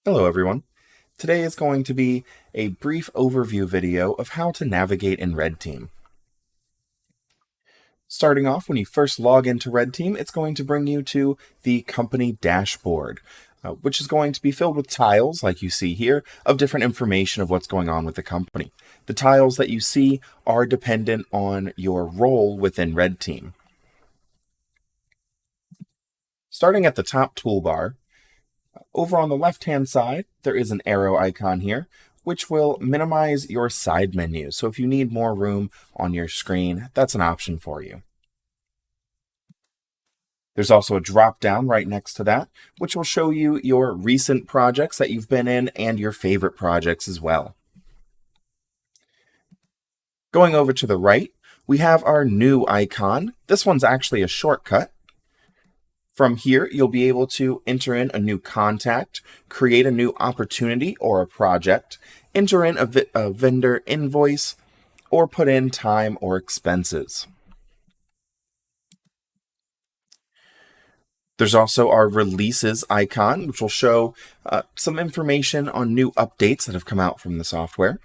Hello everyone. Today is going to be a brief overview video of how to navigate in RedTeam. Starting off, when you first log into RedTeam, it's going to bring you to the company dashboard, which is going to be filled with tiles, like you see here, of different information of what's going on with the company. The tiles that you see are dependent on your role within RedTeam. Starting at the top toolbar, over on the left-hand side, there is an arrow icon here, which will minimize your side menu. So if you need more room on your screen, that's an option for you. There's also a drop-down right next to that, which will show you your recent projects that you've been in and your favorite projects as well. Going over to the right, we have our new icon. This one's actually a shortcut. From here, you'll be able to enter in a new contact, create a new opportunity or a project, enter in a vendor invoice, or put in time or expenses. There's also our releases icon, which will show some information on new updates that have come out from the software.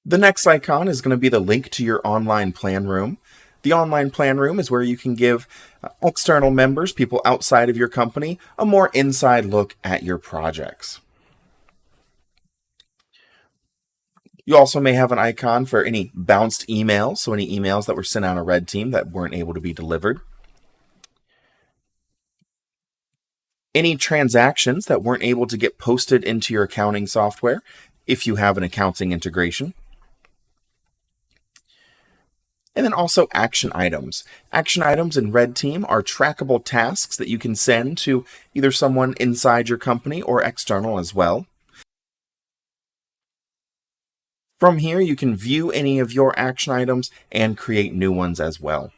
The next icon is going to be the link to your online plan room. The online plan room is where you can give external members, people outside of your company, a more inside look at your projects. You also may have an icon for any bounced emails, so any emails that were sent out on RedTeam that weren't able to be delivered. Any transactions that weren't able to get posted into your accounting software if you have an accounting integration. And then also action items. Action items in RedTeam are trackable tasks that you can send to either someone inside your company or external as well. From here, you can view any of your action items and create new ones as well.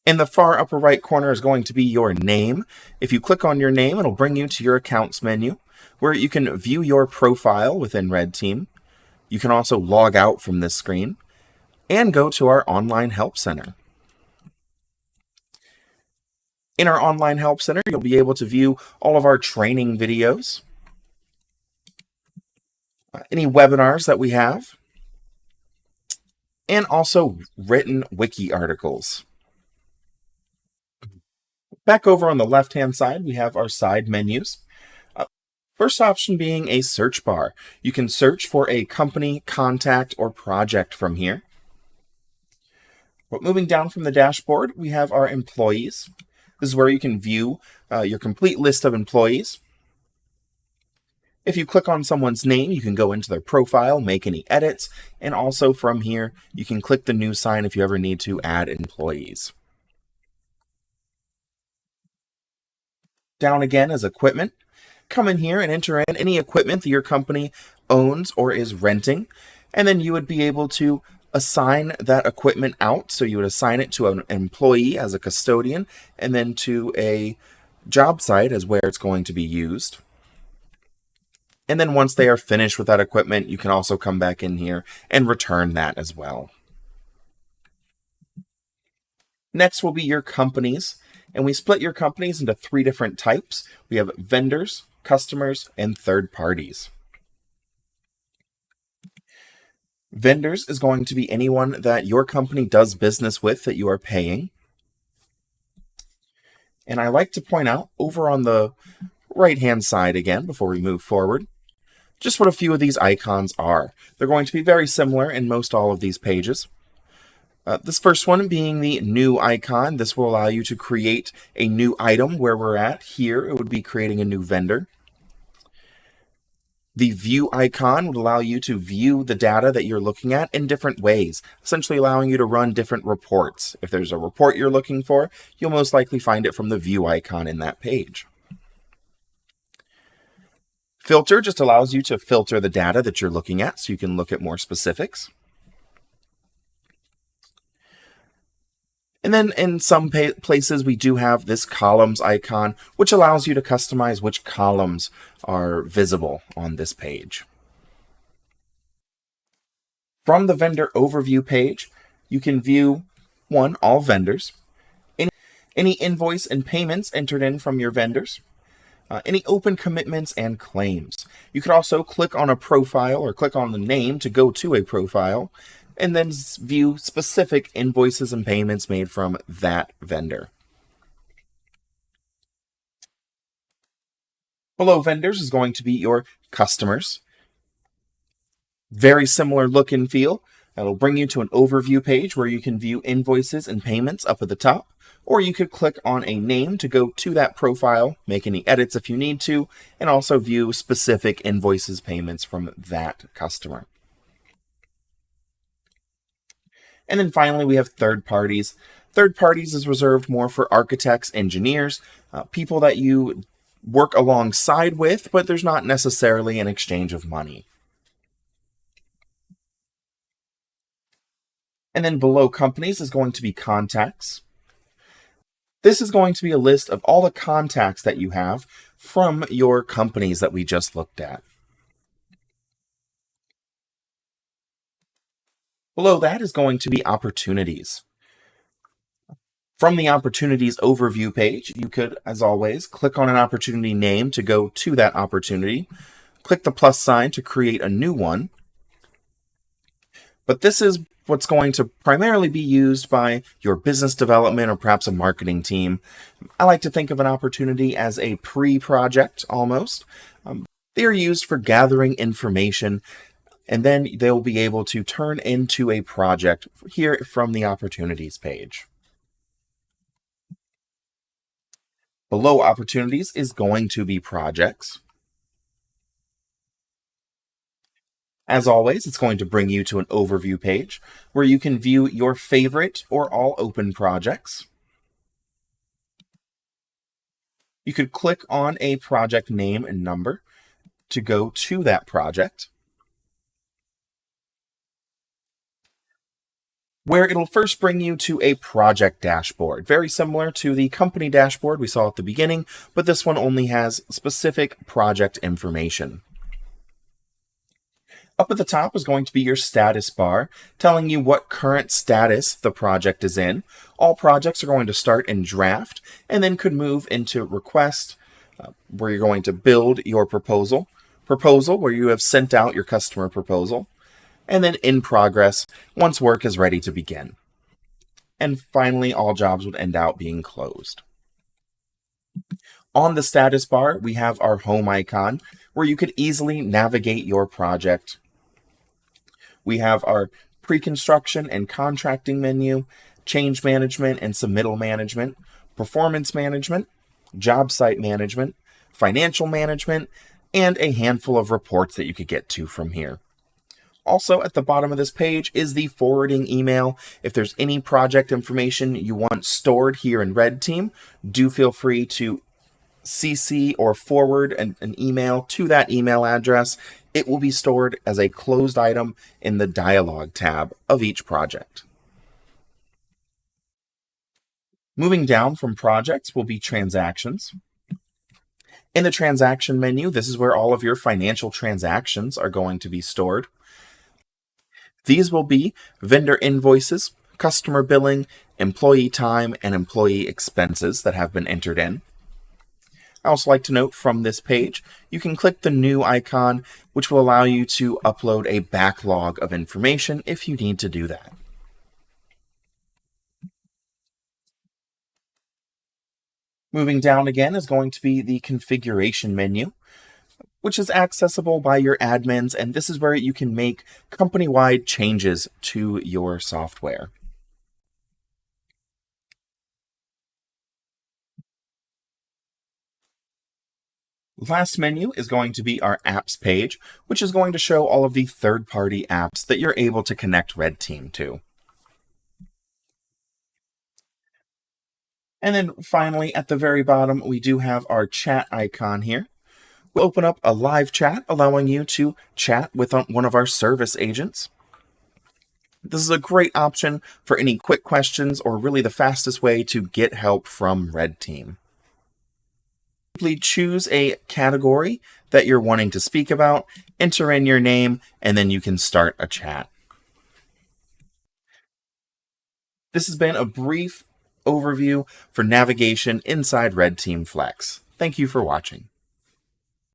In the far upper right corner is going to be your name. If you click on your name, it'll bring you to your accounts menu, where you can view your profile within RedTeam. You can also log out from this screen and go to our online help center. In our online help center, you'll be able to view all of our training videos, any webinars that we have, and also written wiki articles. Back over on the left-hand side, we have our side menus. First option being a search bar. You can search for a company, contact, or project from here. But moving down from the dashboard, we have our employees. This is where you can view your complete list of employees. If you click on someone's name, you can go into their profile, make any edits, and also from here, you can click the new sign if you ever need to add employees. Down again is equipment. Come in here and enter in any equipment that your company owns or is renting, and then you would be able to assign that equipment out. So you would assign it to an employee as a custodian, and then to a job site as where it's going to be used. And then once they are finished with that equipment, you can also come back in here and return that as well. Next will be your companies. And we split your companies into 3 different types. We have vendors, customers, and third parties. Vendors is going to be anyone that your company does business with that you are paying. And I like to point out over on the right-hand side again, before we move forward, just what a few of these icons are. They're going to be very similar in most all of these pages. This first one being the new icon. This will allow you to create a new item. Where we're at here, it would be creating a new vendor. The view icon would allow you to view the data that you're looking at in different ways, essentially allowing you to run different reports. If there's a report you're looking for, you'll most likely find it from the view icon in that page. Filter just allows you to filter the data that you're looking at so you can look at more specifics. And then in some places, we do have this columns icon, which allows you to customize which columns are visible on this page. From the vendor overview page, you can view all vendors. any invoice and payments entered in from your vendors, any open commitments and claims. You could also click on a profile or click on the name to go to a profile, and then view specific invoices and payments made from that vendor. Below vendors is going to be your customers. Very similar look and feel. That'll bring you to an overview page where you can view invoices and payments up at the top, or you could click on a name to go to that profile, make any edits if you need to, and also view specific invoices, payments from that customer. And then finally, we have third parties. Third parties is reserved more for architects, engineers, people that you work alongside with, but there's not necessarily an exchange of money. And then below companies is going to be contacts. This is going to be a list of all the contacts that you have from your companies that we just looked at. Below that is going to be opportunities. From the opportunities overview page, you could, as always, click on an opportunity name to go to that opportunity. Click the plus sign to create a new one. But this is what's going to primarily be used by your business development or perhaps a marketing team. I like to think of an opportunity as a pre-project almost. They are used for gathering information, and then they'll be able to turn into a project here from the opportunities page. Below opportunities is going to be projects. As always, it's going to bring you to an overview page where you can view your favorite or all open projects. You could click on a project name and number to go to that project, where it'll first bring you to a project dashboard, very similar to the company dashboard we saw at the beginning, but this one only has specific project information. Up at the top is going to be your status bar, telling you what current status the project is in. All projects are going to start in draft and then could move into request, where you're going to build your proposal, where you have sent out your customer proposal, and then in progress once work is ready to begin. And finally, all jobs would end out being closed. On the status bar, we have our home icon, where you could easily navigate your project. We have our pre-construction and contracting menu, change management and submittal management, performance management, job site management, financial management, and a handful of reports that you could get to from here. Also, at the bottom of this page is the forwarding email. If there's any project information you want stored here in RedTeam, do feel free to CC or forward an email to that email address. It will be stored as a closed item in the dialog tab of each project. Moving down from projects will be transactions. In the transaction menu, this is where all of your financial transactions are going to be stored. These will be vendor invoices, customer billing, employee time, and employee expenses that have been entered in. I also like to note from this page, you can click the new icon, which will allow you to upload a backlog of information if you need to do that. Moving down again is going to be the configuration menu, which is accessible by your admins, and this is where you can make company-wide changes to your software. Last menu is going to be our apps page, which is going to show all of the third-party apps that you're able to connect RedTeam to. And then finally, at the very bottom, we do have our chat icon here. We'll open up a live chat, allowing you to chat with one of our service agents. This is a great option for any quick questions or really the fastest way to get help from RedTeam. Simply choose a category that you're wanting to speak about, enter in your name, and then you can start a chat. This has been a brief overview for navigation inside RedTeam Flex. Thank you for watching.